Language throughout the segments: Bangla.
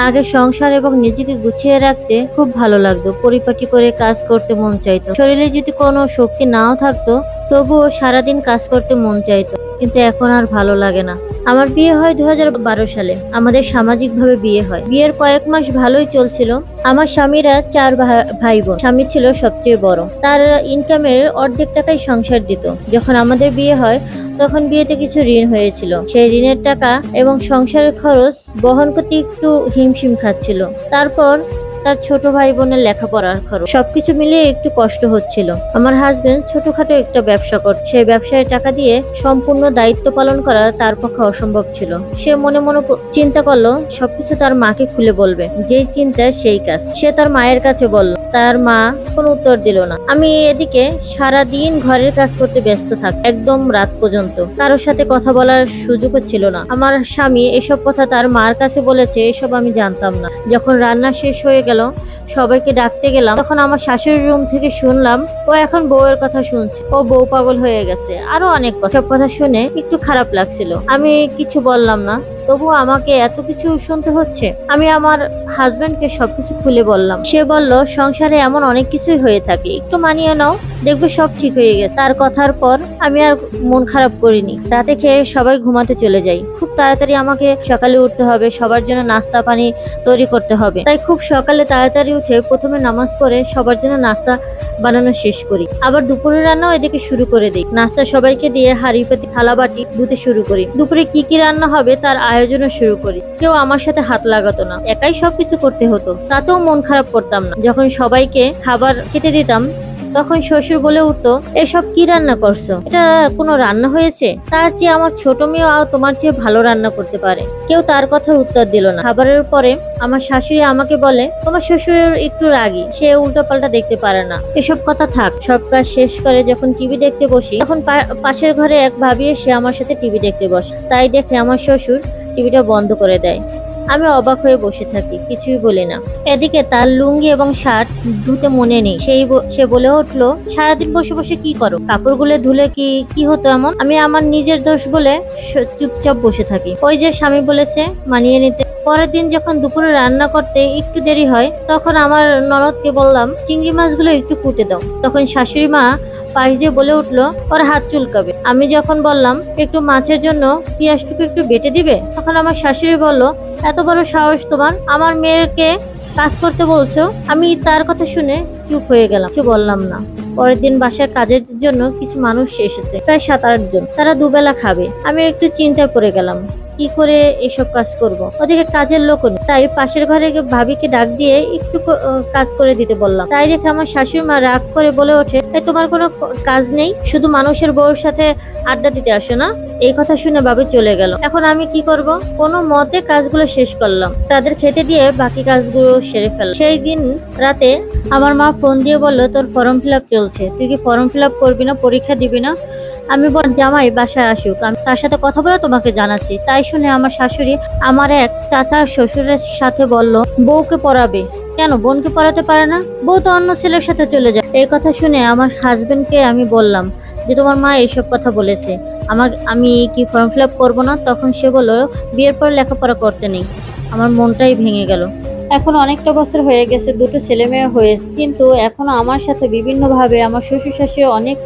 আগে সংসার এবং নিজেকে গুছিয়ে রাখতে খুব ভালো লাগতো, পরিপাটি করে কাজ করতে মন চাইতো। শরীরে যদি কোনো শক্তি নাও থাকতো তবুও সারাদিন কাজ করতে মন চাইতো, কিন্তু এখন আর ভালো লাগে না। আমার বিয়ে হয় 2012 সালে। আমাদের সামাজিকভাবে বিয়ে হয়। বিয়ের কয়েক মাস ভালোই চলছিল। আমার স্বামীরা 4 ভাই বোন। স্বামী ছিল সবচেয়ে বড়। তার ইনকামের অর্ধেক টাকাই সংসার দিত। যখন আমাদের বিয়ে হয় তখন বিয়েতে কিছু ঋণ হয়েছিল। সেই ঋণের টাকা এবং সংসারের খরচ বহন করতে একটু হিমশিম খাচ্ছিল। তারপর তার ছোট ভাই বোনের লেখাপড়ার খরচ, সবকিছু মিলিয়ে একটু কষ্ট হচ্ছিল। আমার হাজবেন্ড ছোটখাটো একটা ব্যবসা করত। সেই ব্যবসায় টাকা দিয়ে সম্পূর্ণ দায়িত্ব পালন করা তার পক্ষে অসম্ভব ছিল। সে মনে মনে চিন্তা করলো সবকিছু তার মাকে খুলে বলবে। যেই চিন্তা সেই কাজ। সে তার মায়ের কাছে বলল। তার মা কোনো উত্তর দিল না। আমি এদিকে সারা দিন ঘরের কাজ করতে ব্যস্ত থাক, একদম রাত পর্যন্ত। কারোর সাথে কথা বলার সুযোগও ছিল না। আমার স্বামী এসব কথা তার মার কাছে বলেছে, এসব আমি জানতাম না। যখন রান্না শেষ হয়ে গেল, সবাইকে ডাকতে গেলাম, তখন আমার শাশুড়ির রুম থেকে শুনলাম ও এখন বউয়ের কথা শুনছে, ও বউ পাগল হয়ে গেছে, আরো অনেক কথা। সব কথা শুনে একটু খারাপ লাগছিল। আমি কিছু বললাম না, তবু আমাকে এত কিছু শুনতে হচ্ছে। আমি আমার হাজবেন্ডকে সবকিছু খুলে বললাম। সে বলল সংসারে এমন অনেক কিছুই হয়ে থাকে, একটু মানিয়ে নাও, দেখবে সব ঠিক হয়ে গেছে। তার কথার পর আমি আর মন খারাপ করিনি। রাতে খেয়ে সবাই ঘুমাতে চলে যাই। খুব তাড়াতাড়ি আমাকে সকালে উঠতে হবে, সবার জন্য নাস্তা পানি তৈরি করতে হবে। তাই খুব সকালে তাড়াতাড়ি উঠে প্রথমে নামাজ পড়ে সবার জন্য নাস্তা বানানো শেষ করি। আবার দুপুরে রান্নাও এদিকে শুরু করে দিই। নাস্তা সবাইকে দিয়ে হাঁড়ি পাতি থালা বাটি ধুতে শুরু করি। দুপুরে কি কি রান্না হবে তার আয়োজনও শুরু করি। কেউ আমার সাথে হাত লাগাতো না, একাই সবকিছু করতে হতো। তাতেও মন খারাপ করতাম না। যখন সবাইকে খাবার খেতে দিতাম তখন শ্বশুর বলে উঠতো, এসব কি রান্না করছো? এটা কোনো রান্না হয়েছে? তার চেয়ে আমার ছোট মেয়েও তোমার চেয়ে ভালো রান্না করতে পারে। কেউ তার কথার উত্তর দিল না। খাবারের পরে আমার শাশুড়ি আমাকে বলে, তোমার শ্বশুর একটু রাগী, সে উল্টো পাল্টা দেখতে পারে না। এসব কথা থাক। সব কাজ শেষ করে যখন টিভি দেখতে বসি, তখন পাশের ঘরে এক ভাবি এসে আমার সাথে টিভি দেখতে বসে। তাই দেখে আমার শ্বশুর টিভিটা বন্ধ করে দেয়। আমি অবাক হয়ে বসে থাকি, কিছুই বলি না। এদিকে তার লুঙ্গি এবং শার্ট ধুতে মনে নেই। সে বলে উঠলো, সারাদিন বসে বসে কি করো? কাপড়গুলো ধুলে কি হতো এমন? আমি আমার নিজের দোষ বলে চুপচাপ বসে থাকি। ওই যে স্বামী বলেছে মানিয়ে নিতে। পরের দিন যখন দুপুরে রান্না করতে একটু দেরি হয়, তখন আমার ননদকে বললাম চিংড়ি মাছগুলো একটু কুটে দাও। তখন শাশুড়ি মা পাশ দিয়ে বলে উঠলো, ওর হাত চুলকাবে। আমি যখন বললাম একটু মাছের জন্য পেঁয়াজটুকু একটু বেটে দিবে, তখন আমার শাশুড়ি বলল, এত বড় সাহস তোমার, আমার মেয়েকে কাজ করতে বলছো? আমি তার কথা শুনে চুপ হয়ে গেলাম, কিছু বললাম না। পরের দিন বাসায় কাজের জন্য কিছু মানুষ এসেছে, প্রায় 7-8 জন। তারা দুবেলা খাবে। আমি একটু চিন্তায় পড়ে গেলাম, কি করে এসব কাজ করব। ওদিকে কাজের লোক নেই। তাই পাশের ঘরে ভাবিকে ডাক দিয়ে একটু কাজ করে দিতে বললাম। তাই দেখে আমার শাশুড়ি মা রাগ করে বলে ওঠে, তাই তোমার কোনো কাজ নেই, শুধু মানুষের বউর সাথে আড্ডা দিতে আসো না? এই কথা শুনে ভাবি চলে গেল। এখন আমি কি করব? কোনো মতে কাজগুলো শেষ করলাম। তাদের খেতে দিয়ে বাকি কাজগুলো সেরে ফেললাম। সেই দিন রাতে আমার মা ফোন দিয়ে বলল, তোর ফর্ম ফিল আপ চলছে, তুই কি ফর্ম ফিল আপ করবি না? পরীক্ষা দিবি না? আমি বল জামাই বাসায় আসুক, আমি তার সাথে কথা বলে তোমাকে জানাচ্ছি। তাই শুনে আমার শাশুড়ি আমার এক চাচা শ্বশুরের সাথে বলল, বউকে পড়াবে কেন? বোনকে পড়াতে পারে না? বউ তো অন্য ছেলের সাথে চলে যায়। এই কথা শুনে আমার হাজবেন্ডকে আমি বললাম যে তোমার মা এইসব কথা বলেছে, আমি কি ফর্ম ফিল আপ করবো না? তখন সে বলল, বিয়ের পর লেখাপড়া করতে নেই। আমার মনটাই ভেঙে গেল। এখন অনেকটা বছর হয়ে গেছে, 2টো ছেলে মেয়ে হয়েছে, কিন্তু এখনো আমার সাথে বিভিন্ন ভাবে আমার শ্বশুর শাশুড়ি অনেক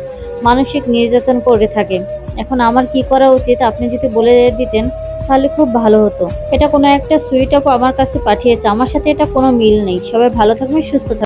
মানসিক নির্যাতন করে থাকে। এখন আমার কি করা উচিত আপনি যদি বলে দিতেন তাহলে খুব ভালো হতো। এটা কোনো একটা সুইট আপু আমার কাছে পাঠিয়েছে, আমার সাথে এটা কোনো মিল নেই। সবাই ভালো থাকবেন, সুস্থ থাকবেন।